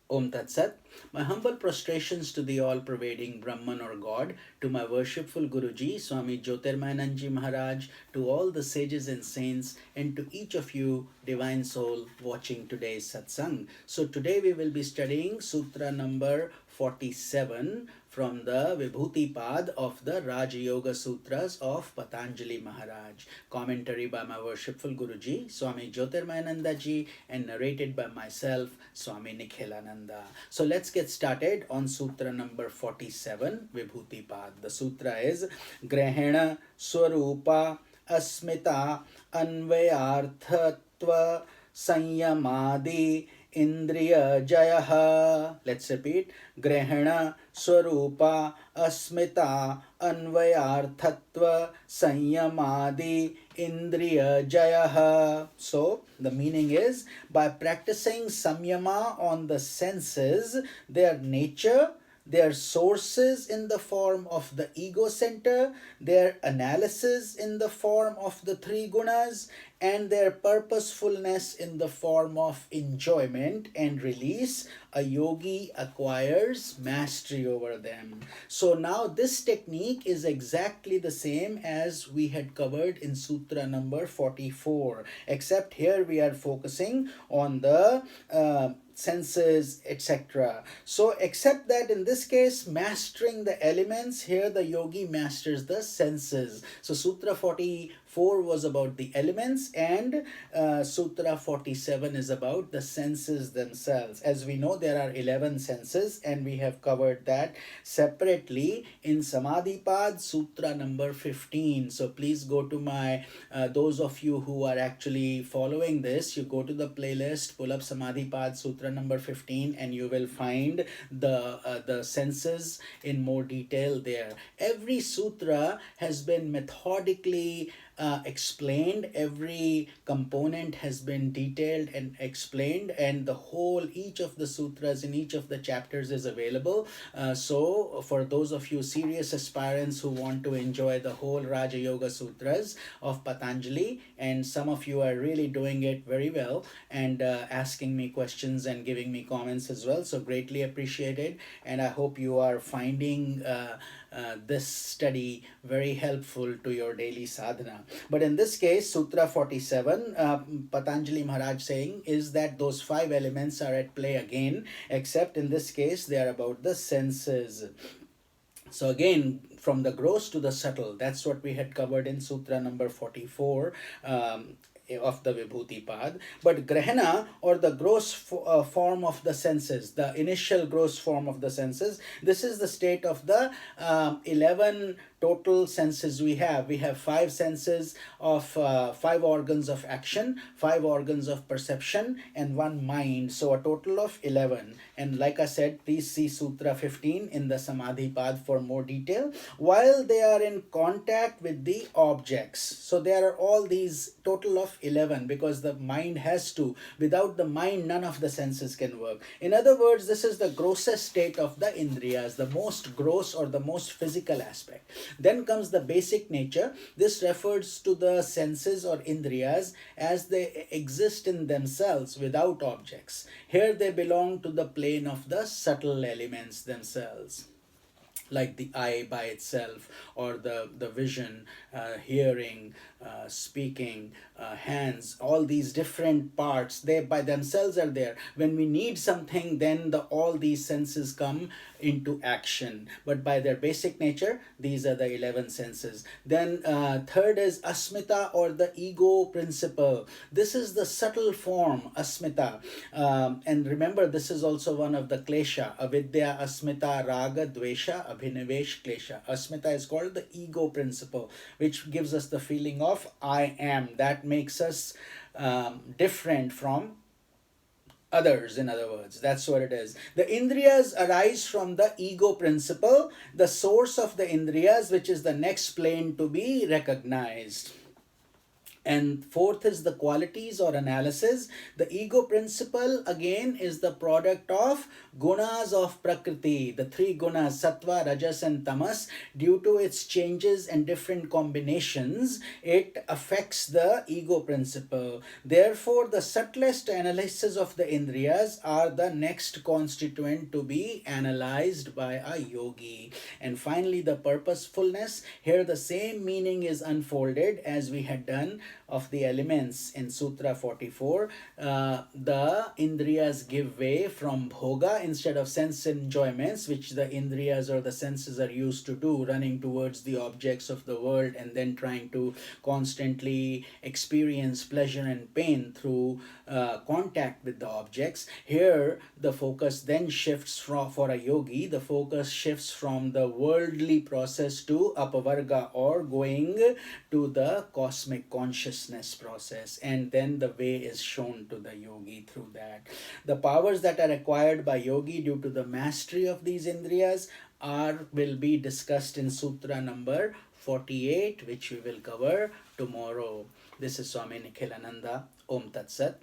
Om Tat Sat. My humble prostrations to the all-pervading Brahman or God, to my worshipful Guruji, Swami Jyotirmayananda Maharaj, to all the sages and saints, and to each of you, divine soul, watching today's satsang. So today we will be studying Sutra number 47 from the Vibhuti Pad of the Raja Yoga Sutras of Patanjali Maharaj. Commentary by my worshipful Guruji, Swami Jyotirmayananda ji, and narrated by myself, Swami Nikhilananda. So let's get started on Sutra number 47, Vibhuti Pad. The Sutra is Grahena Swarupa Asmita Anvayarthatva Sanyamadi Indriya Jayaha. Let's repeat. Grahana Swarupa Asmita Anvayarthatva Sanyamadi Indriya Jayaha. So the meaning is, by practicing samyama on the senses, their nature, their sources in the form of the ego center, their analysis in the form of the three gunas, and their purposefulness in the form of enjoyment and release, a yogi acquires mastery over them. So now this technique is exactly the same as we had covered in Sutra number 44, except here we are focusing on the senses, etc. So except that in this case, mastering the elements, here the yogi masters the senses. So Sutra 44 was about the elements, and Sutra 47 is about the senses themselves. As we know, there are 11 senses, and we have covered that separately in Samadhi Pad, Sutra number 15. So please go to my, those of you who are actually following this, you go to the playlist, pull up Samadhi Pad, Sutra number 15, and you will find the senses in more detail there. Every sutra has been methodically explained. Every component has been detailed and explained, and the whole, each of the sutras in each of the chapters is available. So for those of you serious aspirants who want to enjoy the whole Raja Yoga Sutras of Patanjali, and some of you are really doing it very well and asking me questions and giving me comments as well, so greatly appreciated, and I hope you are finding this study very helpful to your daily sadhana. But in this case, Sutra 47, Patanjali Maharaj saying is that those 5 elements are at play again, except in this case they are about the senses. So again, from the gross to the subtle, that's what we had covered in Sutra number 44. Of the Vibhuti Pad. But Grahana, or the gross form of the senses, the initial gross form of the senses, this is the state of the 11 total senses we have. We have 5 senses of 5 organs of action, 5 organs of perception, and 1 mind. So a total of 11. And like I said, please see Sutra 15 in the Samadhi Pad for more detail. While they are in contact with the objects, so there are all these total of 11, because the mind has to. Without the mind, none of the senses can work. In other words, this is the grossest state of the indriyas, the most gross or the most physical aspect. Then comes the basic nature. This refers to the senses or indriyas as they exist in themselves without objects. Here they belong to the plane of the subtle elements themselves, like the eye by itself, or the vision, hearing, speaking, hands, all these different parts, they by themselves are there. When we need something, then all these senses come into action. But by their basic nature, these are the 11 senses. Then third is asmita, or the ego principle. This is the subtle form, asmita. And remember, this is also one of the klesha, avidya, asmita, raga, dvesha, abhinivesh, klesha. Asmita is called the ego principle, which gives us the feeling of I am. That makes us different from others. In other words, that's what it is. The indriyas arise from the ego principle, the source of the indriyas, which is the next plane to be recognized. And fourth is the qualities or analysis. The ego principle again is the product of gunas of Prakriti, the three gunas, sattva, rajas, and tamas. Due to its changes and different combinations, it affects the ego principle. Therefore, the subtlest analysis of the indriyas are the next constituent to be analyzed by a yogi. And finally, the purposefulness. Here, the same meaning is unfolded as we had done of the elements in Sutra 44. The indriyas give way from bhoga instead of sense enjoyments, which the indriyas or the senses are used to do, running towards the objects of the world and then trying to constantly experience pleasure and pain through contact with the objects. Here, the focus then shifts from, for a yogi, the focus shifts from the worldly process to apavarga, or going to the cosmic consciousness process, and then the way is shown to the yogi through that. The powers that are acquired by yogi due to the mastery of these indriyas will be discussed in sutra number 48, which we will cover tomorrow. This is Swami Nikhilananda. Om Tat Sat.